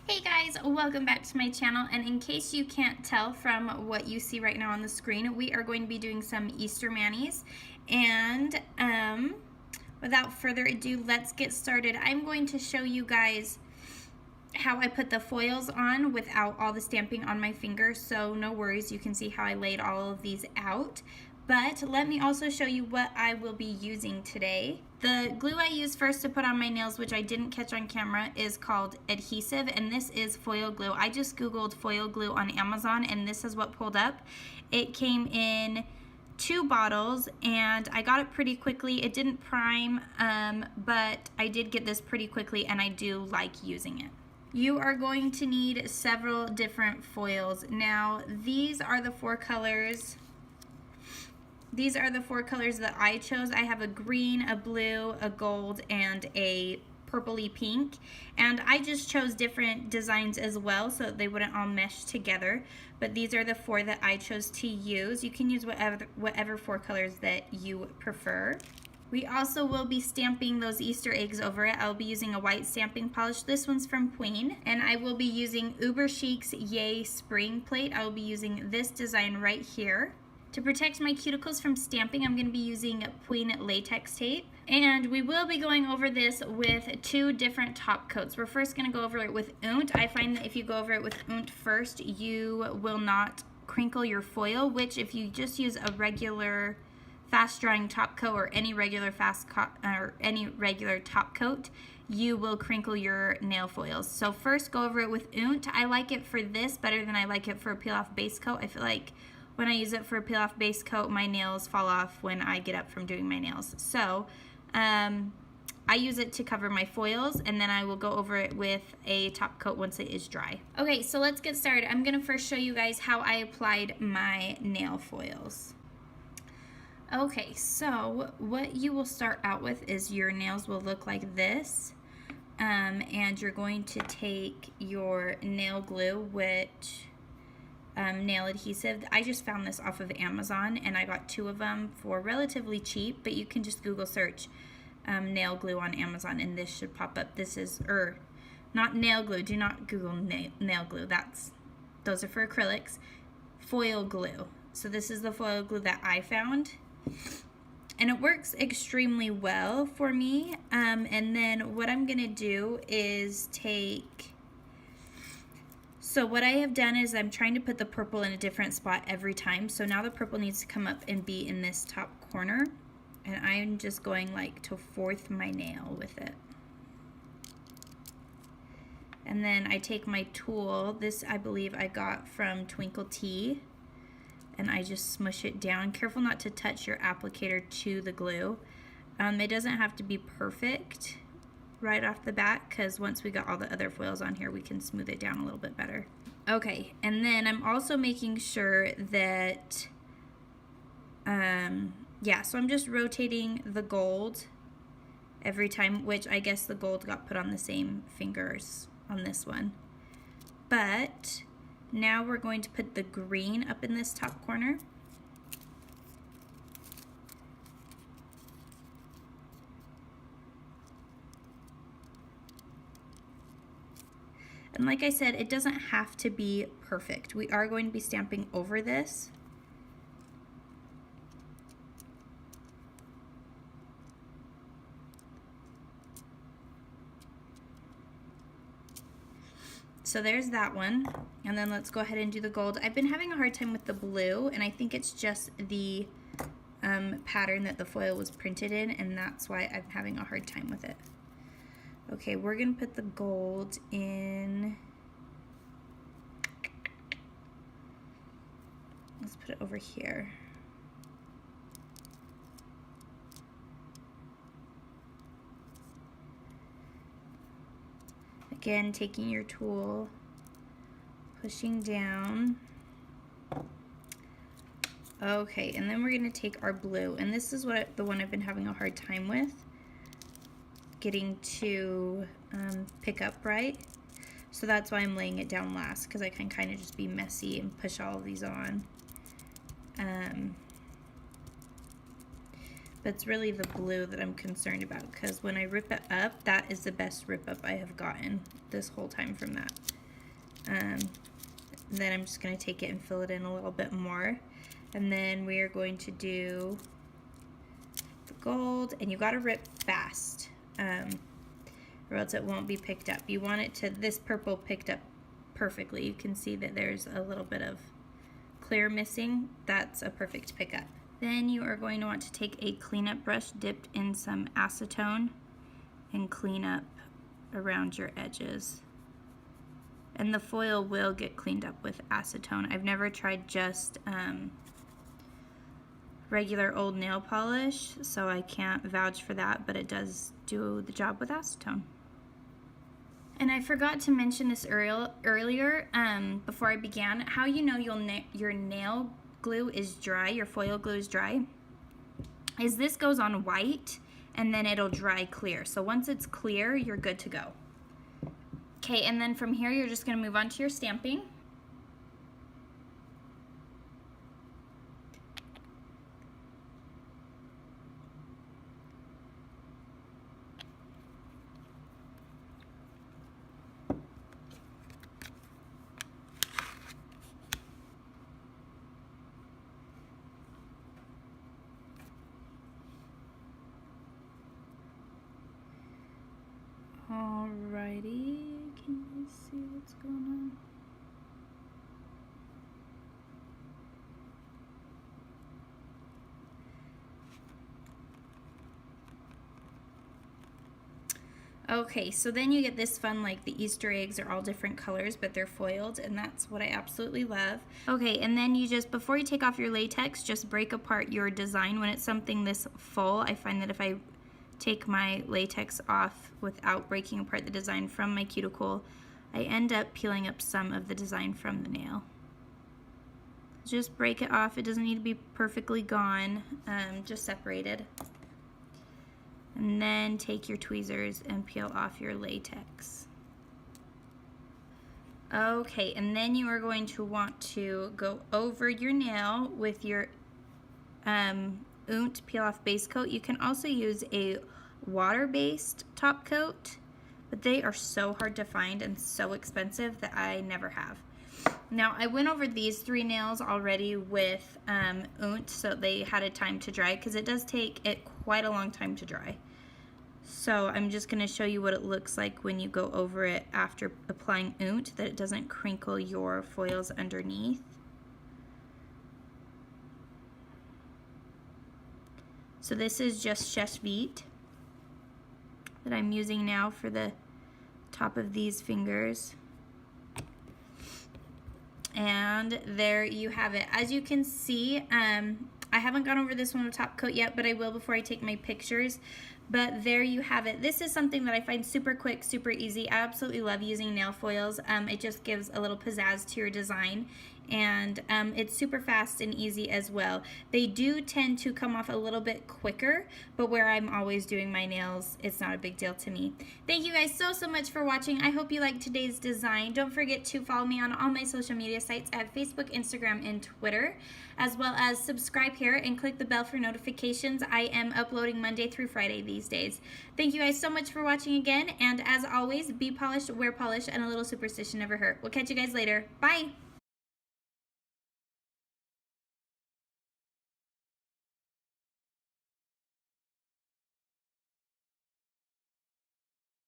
Hey guys, welcome back to my channel, and in case you can't tell from what you see right now on the screen, we are going to be doing some Easter manis, and without further ado, let's get started. I'm going to show you guys how I put the foils on without all the stamping on my fingers, so no worries, you can see how I laid all of these out. But let me also show you what I will be using today. The glue I use first to put on my nails, which I didn't catch on camera, is called adhesive, and this is foil glue. I just googled foil glue on Amazon and this is what pulled up. It came in 2 bottles and I got it pretty quickly. It didn't prime, but I did get this pretty quickly and I do like using it. You are going to need several different foils. Now, these are the 4 colors. These are the 4 colors that I chose. I have a green, a blue, a gold, and a purpley pink. And I just chose different designs as well so that they wouldn't all mesh together. But these are the 4 that I chose to use. You can use whatever 4 colors that you prefer. We also will be stamping those Easter eggs over it. I'll be using a white stamping polish. This one's from Queen. And I will be using Uber Chic's Yay Spring Plate. I will be using this design right here. To protect my cuticles from stamping, I'm going to be using Queen latex tape. And we will be going over this with 2 different top coats. We're first going to go over it with UNT. I find that if you go over it with UNT first, you will not crinkle your foil, which if you just use a regular fast drying top coat or any regular top coat, you will crinkle your nail foils. So first go over it with UNT. I like it for this better than I like it for a peel off base coat. I feel like when I use it for a peel off base coat, my nails fall off when I get up from doing my nails. So I use it to cover my foils, and then I will go over it with a top coat once it is dry. Okay, so let's get started. I'm gonna first show you guys how I applied my nail foils. Okay, so what you will start out with is your nails will look like this. And you're going to take your nail glue, which nail adhesive. I just found this off of Amazon and I got 2 of them for relatively cheap, but you can just Google search nail glue on Amazon and this should pop up. This is, not nail glue, do not Google nail glue, those are for acrylics. Foil glue. So this is the foil glue that I found. And it works extremely well for me. And then what I'm gonna do is so what I have done is I'm trying to put the purple in a different spot every time. So now the purple needs to come up and be in this top corner. And I'm just going like to 4th my nail with it. And then I take my tool. This I believe I got from Twinkle Tea. And I just smush it down. Careful not to touch your applicator to the glue. It doesn't have to be perfect right off the bat, because once we got all the other foils on here, we can smooth it down a little bit better. Okay, and then I'm also making sure that, yeah, so I'm just rotating the gold every time, which I guess the gold got put on the same fingers on this one. But now we're going to put the green up in this top corner. And like I said, it doesn't have to be perfect. We are going to be stamping over this. So there's that one. And then let's go ahead and do the gold. I've been having a hard time with the blue, and I think it's just the pattern that the foil was printed in, and that's why I'm having a hard time with it. Okay, we're gonna put the gold in. Let's put it over here. Again, taking your tool, pushing down. Okay, and then we're gonna take our blue, and this is the one I've been having a hard time with getting to pick up right. So that's why I'm laying it down last, because I can kind of just be messy and push all of these on. But it's really the blue that I'm concerned about, because when I rip it up, that is the best rip up I have gotten this whole time from that. Then I'm just going to take it and fill it in a little bit more. And then we are going to do the gold, and you got to rip fast, or else it won't be picked up. You want it to, this purple picked up perfectly. You can see that there's a little bit of clear missing. That's a perfect pickup. Then you are going to want to take a cleanup brush dipped in some acetone and clean up around your edges. And the foil will get cleaned up with acetone. I've never tried just regular old nail polish, so I can't vouch for that, but it does do the job with acetone. And I forgot to mention this earlier before I began, how you know your nail glue is dry, your foil glue is dry, is this goes on white and then it'll dry clear. So once it's clear, you're good to go. Okay, and then from here, you're just going to move on to your stamping. Alrighty, can you see what's going on? Okay, so then you get this fun, like the Easter eggs are all different colors, but they're foiled, and that's what I absolutely love. Okay, and then you just, before you take off your latex, just break apart your design. When it's something this full, I find that if I take my latex off without breaking apart the design from my cuticle, I end up peeling up some of the design from the nail. Just break it off. It doesn't need to be perfectly gone, just separated. And then take your tweezers and peel off your latex. Okay, and then you are going to want to go over your nail with your Oont peel off base coat. You can also use a water-based top coat, but they are so hard to find and so expensive that I never have. Now, I went over these 3 nails already with Oont, so they had a time to dry, because it does take it quite a long time to dry. So I'm just going to show you what it looks like when you go over it after applying Oont, that it doesn't crinkle your foils underneath. So this is just Chef's Vite that I'm using now for the top of these fingers. And there you have it. As you can see, I haven't gone over this one with top coat yet, but I will before I take my pictures. But there you have it. This is something that I find super quick, super easy. I absolutely love using nail foils. It just gives a little pizzazz to your design, and it's super fast and easy as well. They do tend to come off a little bit quicker, but where I'm always doing my nails, it's not a big deal to me. Thank you guys so much for watching. I hope you liked today's design. Don't forget to follow me on all my social media sites. I have Facebook, Instagram, and Twitter, as well as subscribe here and click the bell for notifications. I am uploading Monday through Friday these days. Thank you guys so much for watching again, and as always, be polished, wear polish, and a little superstition never hurt. We'll catch you guys later. Bye!